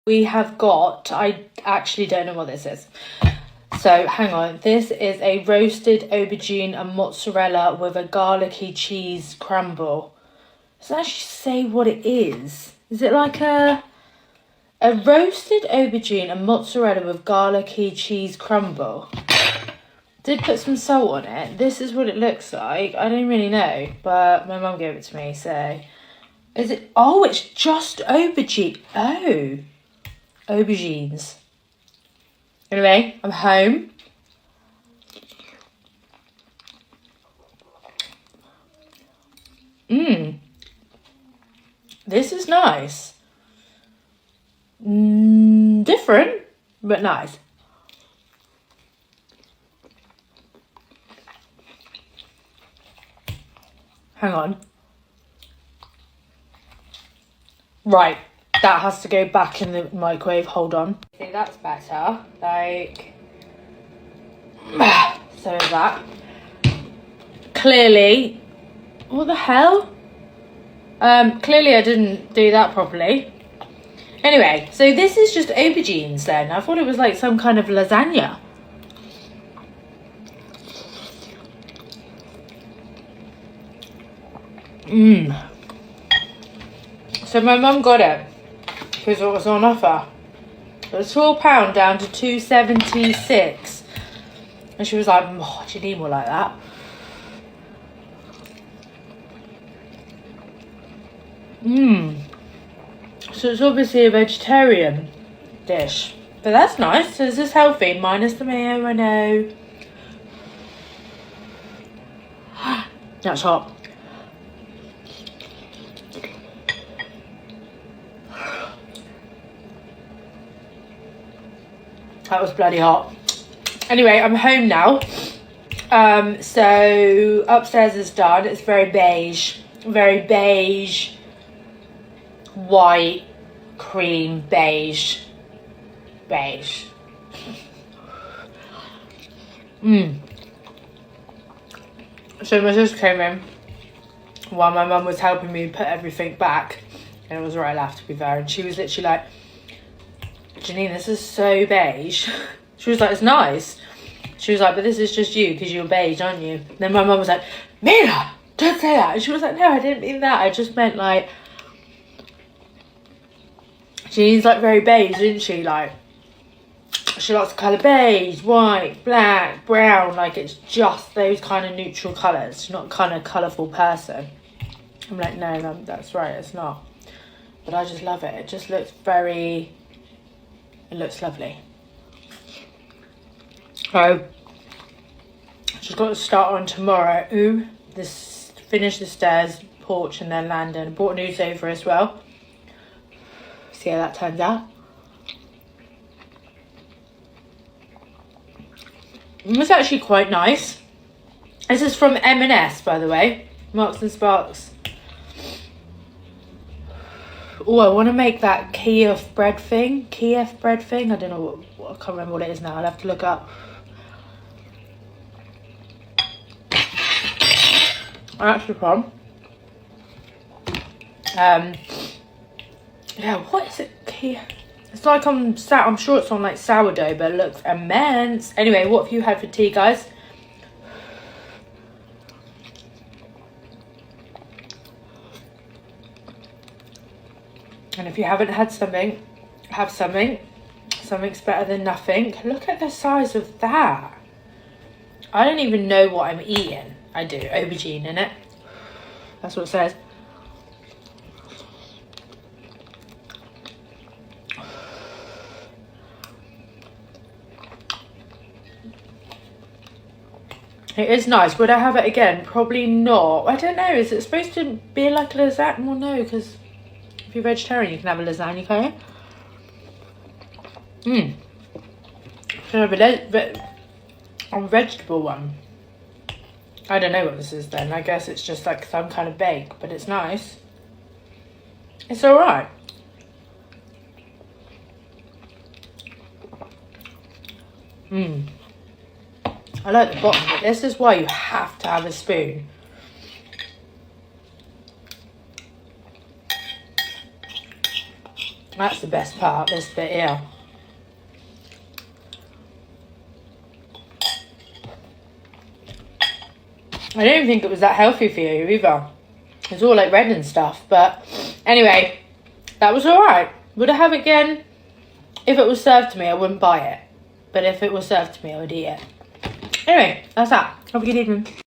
We have got, I actually don't know what this is. So hang on, this is a roasted aubergine and mozzarella with a garlicky cheese crumble. Does it actually say what it is? Is it like a roasted aubergine and mozzarella with garlicky cheese crumble? Did put some salt on it. This is what it looks like. I don't really know, but my mum gave it to me, so. Is it? Oh, it's just aubergine. Oh, aubergines. Anyway, I'm home. This is nice. Different, but nice. Hang on. Right, that has to go back in the microwave. Hold on. I think that's better. Like, so is that. Clearly, what the hell? Clearly I didn't do that properly. Anyway, so this is just aubergines then. I thought it was like some kind of lasagna. So my mum got it because it was on offer. It was £12 down to £2.76, and she was like, "Oh, do you need more like that?" So it's obviously a vegetarian dish, but that's nice. So this is healthy, minus the mayo. I know. That's hot. That was bloody hot. Anyway, I'm home now. So upstairs is done. It's very beige, white, cream, beige. So my sister came in while my mum was helping me put everything back, and it was right laugh, to be fair, and she was literally like, "Janine, this is so beige." She was like, "It's nice." She was like, "But this is just you because you're beige, aren't you?" And then my mum was like, "Mira, don't say that." And she was like, "No, I didn't mean that. I just meant like, Janine's like very beige, isn't she? Like, she likes the colour beige, white, black, brown. Like, it's just those kind of neutral colours. She's not a kind of colourful person." I'm like, no, that's right, it's not. But I just love it. It just looks it looks lovely. So, she's got to start on tomorrow. Finish the stairs, porch, and then landing. Bought a new sofa as well. See how that turns out. It's actually quite nice. This is from M&S, by the way. Marks and Sparks. Oh, I want to make that Kiev bread thing. I don't know what I can't remember what it is now. I'll have to look up. That's the problem. Yeah, what is it? It's like I'm sure it's on like sourdough, but it looks immense. Anyway, what have you had for tea, guys? And if you haven't had something, have something. Something's better than nothing. Look at the size of that. I don't even know what I'm eating. I do. Aubergine in it. That's what it says. It is nice. Would I have it again? Probably not. I don't know. Is it supposed to be like a lasagna? Well, no, because if you're vegetarian, you can have a lasagna, can't you? Should I have a vegetable one? I don't know what this is then. I guess it's just like some kind of bake, but it's nice. It's alright. I like the bottom, but this is why you have to have a spoon. That's the best part, this bit here. I don't think it was that healthy for you either. It's all like red and stuff. But anyway, that was alright. Would I have it again? If it was served to me, I wouldn't buy it. But if it was served to me, I would eat it. Anyway, that's that. Have a good evening.